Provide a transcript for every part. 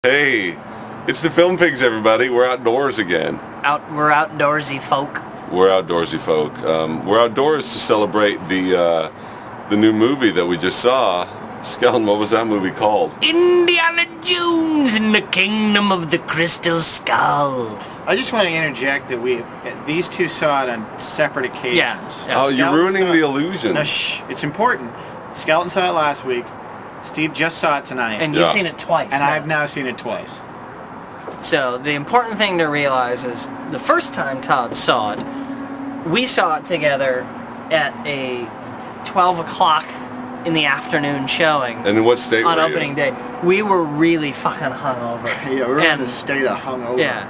Hey, it's the Film Pigs, everybody. We're outdoors again. We're outdoorsy folk. We're outdoorsy folk. We're outdoors to celebrate the new movie that we just saw. Skeleton, what was that movie called? Indiana Jones in the Kingdom of the Crystal Skull. I just want to interject that these two saw it on separate occasions. Yeah. Oh, you're ruining the illusion. No, shh. It's important. Skeleton saw it last week. Steve just saw it tonight. And you've seen it twice. And I've now seen it twice. So the important thing to realize is the first time Todd saw it, we saw it together at a 12 o'clock in the afternoon showing. And in what state on were you? opening day. We were really fucking hungover. Yeah, we were in the state of hungover. Yeah.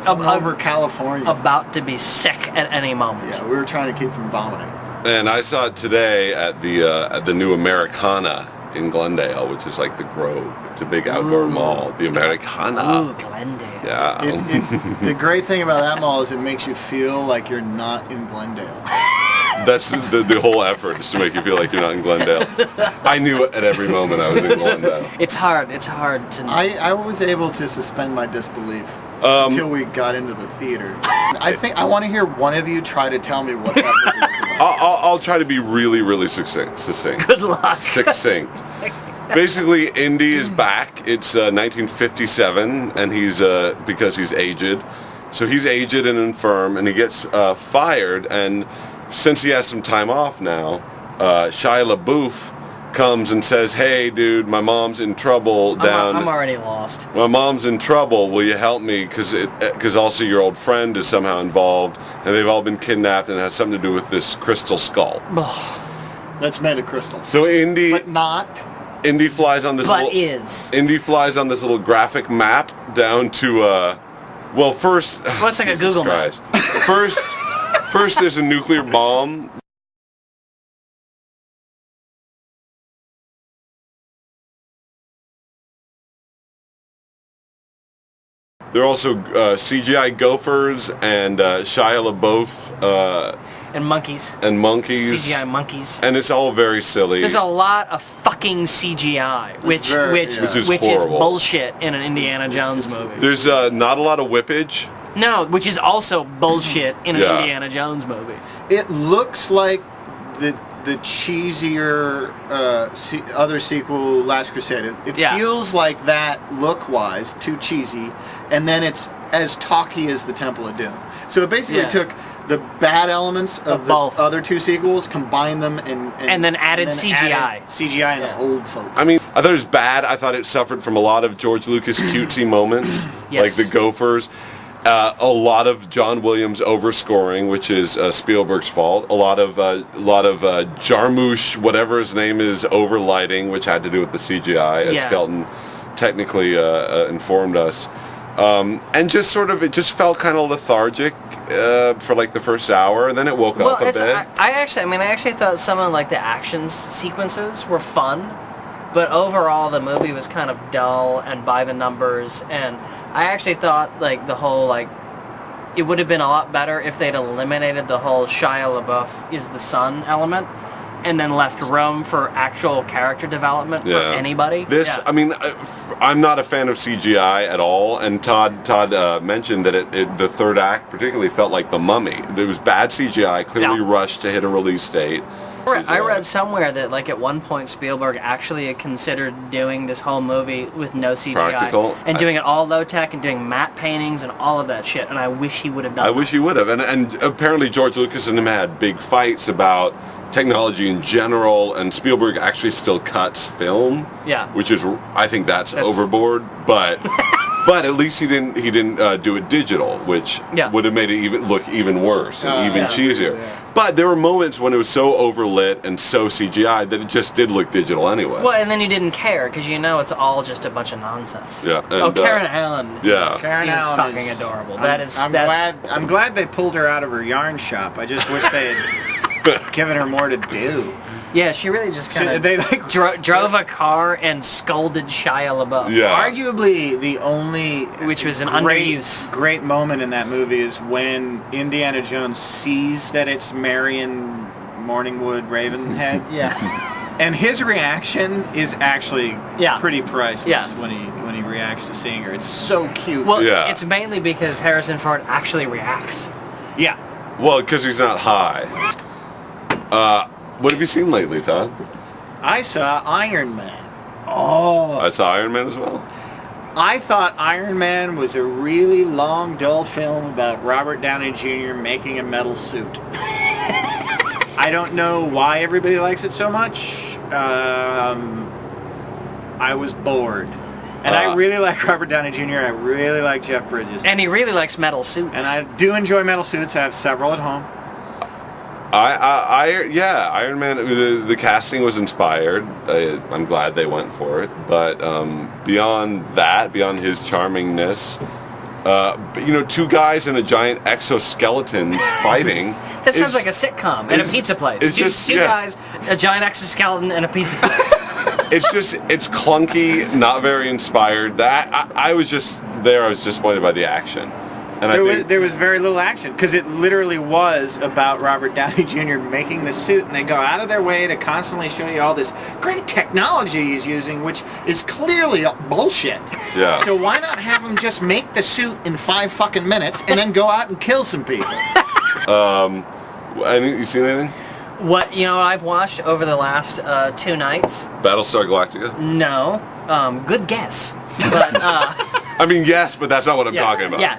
Hungover, California. About to be sick at any moment. Yeah, we were trying to keep from vomiting. And I saw it today at the new Americana in Glendale, which is like the Grove. It's a big outdoor mall. The Americana. Ooh, Glendale. Yeah. The great thing about that mall is it makes you feel like you're not in Glendale. That's the whole effort, is to make you feel like you're not in Glendale. I knew at every moment I was in Glendale. It's hard to... I was able to suspend my disbelief until we got into the theater. I want to hear one of you try to tell me what that movie was about. I'll try to be really, really succinct. Good luck. Succinct. Basically, Indy is back. It's 1957, and he's because he's aged. So he's aged and infirm, and he gets fired. And since he has some time off now, Shia LaBeouf comes and says, "Hey, dude, my mom's in trouble down. I'm already lost. My mom's in trouble. Will you help me? Because also your old friend is somehow involved, and they've all been kidnapped, and it has something to do with this crystal skull." That's made of crystal. So Indy, But not. Indy flies on this. Indy flies on this little graphic map down to. Well, first. Well, it's like a Google map. First, there's a nuclear bomb. There are also CGI gophers and Shia LaBeouf And monkeys. and monkeys. CGI monkeys. And it's all very silly. There's a lot of fucking CGI, which is is horrible. bullshit in an Indiana Jones movie. There's not a lot of whippage. No, which is also bullshit in an Yeah. Indiana Jones movie. It looks like the cheesier other sequel, Last Crusade. It feels like that look-wise, too cheesy, and then it's as talky as the Temple of Doom. So it basically took the bad elements of the both. other two sequels, combined them, and then added CGI. CGI and old folks. I mean, I thought it was bad. I thought it suffered from a lot of George Lucas cutesy moments, Yes. like the gophers. A lot of John Williams overscoring, which is Spielberg's fault. A lot of Jarmusch, whatever his name is, overlighting, which had to do with the CGI, as Skeleton technically informed us. And just sort of, it just felt kind of lethargic for like the first hour, and then it woke up a bit. I actually thought some of like the action sequences were fun, but overall the movie was kind of dull and by the numbers, and I actually thought like the whole it would have been a lot better if they'd eliminated the whole Shia LaBeouf is the son element and then left room for actual character development for anybody. I mean, I'm not a fan of CGI at all, and Todd mentioned that the third act particularly felt like The Mummy. There was bad CGI, clearly rushed to hit a release date. I read somewhere that like at one point Spielberg actually had considered doing this whole movie with no CGI. Practical. And doing it all low tech and doing matte paintings and all of that shit, and I wish he would have done I wish he would have. And apparently George Lucas and him had big fights about technology in general, and Spielberg actually still cuts film. Yeah. Which is, I think that's overboard, but but at least he didn't do it digital, which would have made it look even worse and even cheesier. Yeah. But there were moments when it was so overlit and so CGI that it just did look digital anyway. Well, and then you didn't care because you know it's all just a bunch of nonsense. Yeah. And, Karen Allen. Yeah. Karen Allen fucking adorable. I'm glad they pulled her out of her yarn shop. I just wish they had given her more to do. Yeah, she really just kind of drove a car and scolded Shia LaBeouf. Yeah. Arguably the only great moment in that movie is when Indiana Jones sees that it's Marion Morningwood Ravenhead. Yeah. And his reaction is actually pretty priceless when he when he reacts to seeing her. It's so cute. Well, Yeah. it's mainly because Harrison Ford actually reacts. yeah. Well, because he's not high. What have you seen lately, Todd? I saw Iron Man. Oh. I saw Iron Man as well. I thought Iron Man was a really long, dull film about Robert Downey Jr. making a metal suit. I don't know why everybody likes it so much. I was bored. And I really like Robert Downey Jr. I really like Jeff Bridges. And he really likes metal suits. And I do enjoy metal suits. I have several at home. Iron Man. The casting was inspired. I'm glad they went for it. But beyond that, beyond his charmingness, two guys in a giant exoskeleton fighting. That sounds like a sitcom and a pizza place. It's just two guys, a giant exoskeleton, and a pizza place. It's clunky, not very inspired. I was just there. I was disappointed by the action. And there was very little action because it literally was about Robert Downey Jr. making the suit, and they go out of their way to constantly show you all this great technology he's using, which is clearly bullshit. Yeah. So why not have him just make the suit in 5 fucking minutes and then go out and kill some people? You seen anything? What I've watched over the last 2 nights? Battlestar Galactica? No. Good guess. But I mean, yes, but that's not what I'm talking about. Yeah.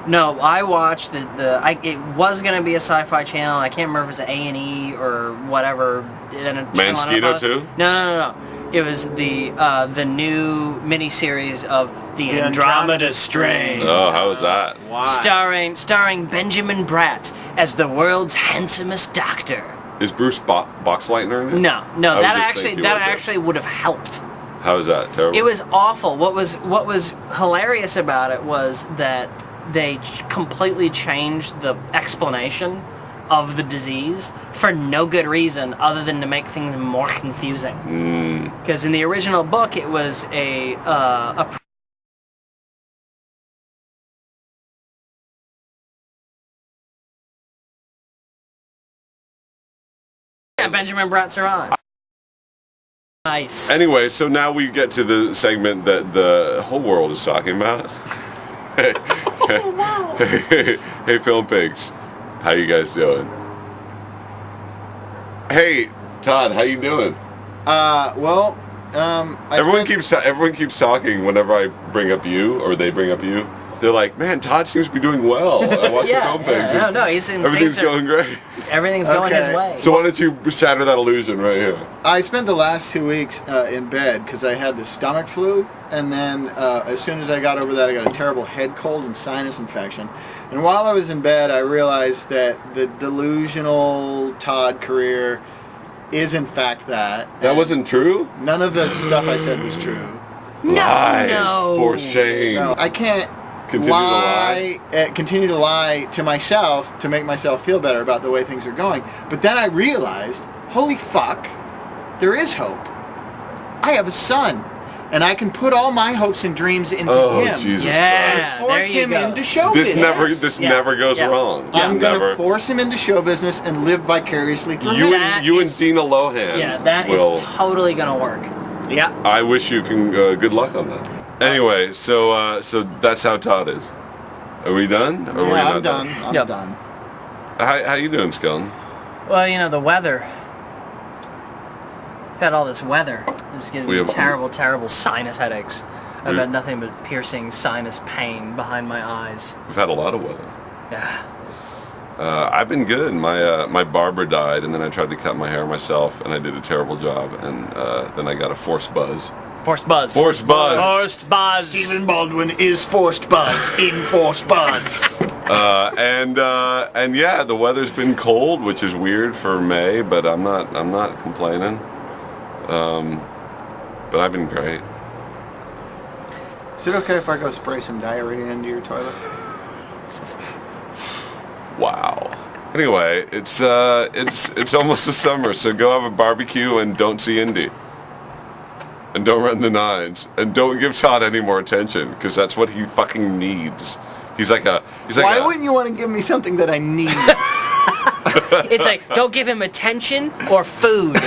No, I watched it was gonna be a Sci-Fi channel. I can't remember if it was A&E or whatever. Mansquito too? No. It was the new miniseries of the Andromeda Strain. Oh, how was that? Why? Starring Benjamin Bratt as the world's handsomest doctor. Is Bruce Boxleitner in it? No, I that would just think he actually would have helped. How was that? Terrible? It was awful. What was hilarious about it was that they completely changed the explanation of the disease for no good reason other than to make things more confusing. Because in the original book, it was a Benjamin Bratt survived. Nice. Anyway, so now we get to the segment that the whole world is talking about. Oh, wow. Hey, Film Pigs. How you guys doing? Hey, Todd, how you doing? Everyone Everyone keeps talking whenever I bring up you or they bring up you. They're like, man, Todd seems to be doing well. I watch the Film Pigs. No, Everything's going great. Everything's going his way. So why don't you shatter that illusion right here? I spent the last 2 weeks in bed because I had the stomach flu, and then as soon as I got over that, I got a terrible head cold and sinus infection. And while I was in bed, I realized that the delusional Todd career is in fact that. That wasn't true? None of the stuff I said was true. Lies. No. For shame. No, I can't continue to lie to myself to make myself feel better about the way things are going. But then I realized, holy fuck, there is hope. I have a son, and I can put all my hopes and dreams into him. Jesus Yeah. Christ. Force him into show This business. never goes wrong. I'm going to force him into show business and live vicariously through him. You and Dina Lohan. Yeah, that is totally gonna work. Yeah. I wish you can good luck on that. Anyway, so that's how Todd is. Are we done? Or were you Yeah, not I'm done. I'm Yep. done. How you doing, Skellen? Well, the weather. We've had all this weather. It's giving me terrible sinus headaches. I've had nothing but piercing sinus pain behind my eyes. We've had a lot of weather. Yeah. I've been good. My barber died, and then I tried to cut my hair myself, and I did a terrible job, and then I got a forced buzz. Forced buzz. Forced buzz. Forced buzz. Stephen Baldwin is forced buzz in forced buzz. And yeah, the weather's been cold, which is weird for May, but I'm not complaining. But I've been great. Is it okay if I go spray some diarrhea into your toilet? Wow. Anyway, it's almost the summer, so go have a barbecue and don't see Indy. And don't run the nines. And don't give Todd any more attention, because that's what he fucking needs. Why wouldn't you want to give me something that I need? It's like, don't give him attention or food.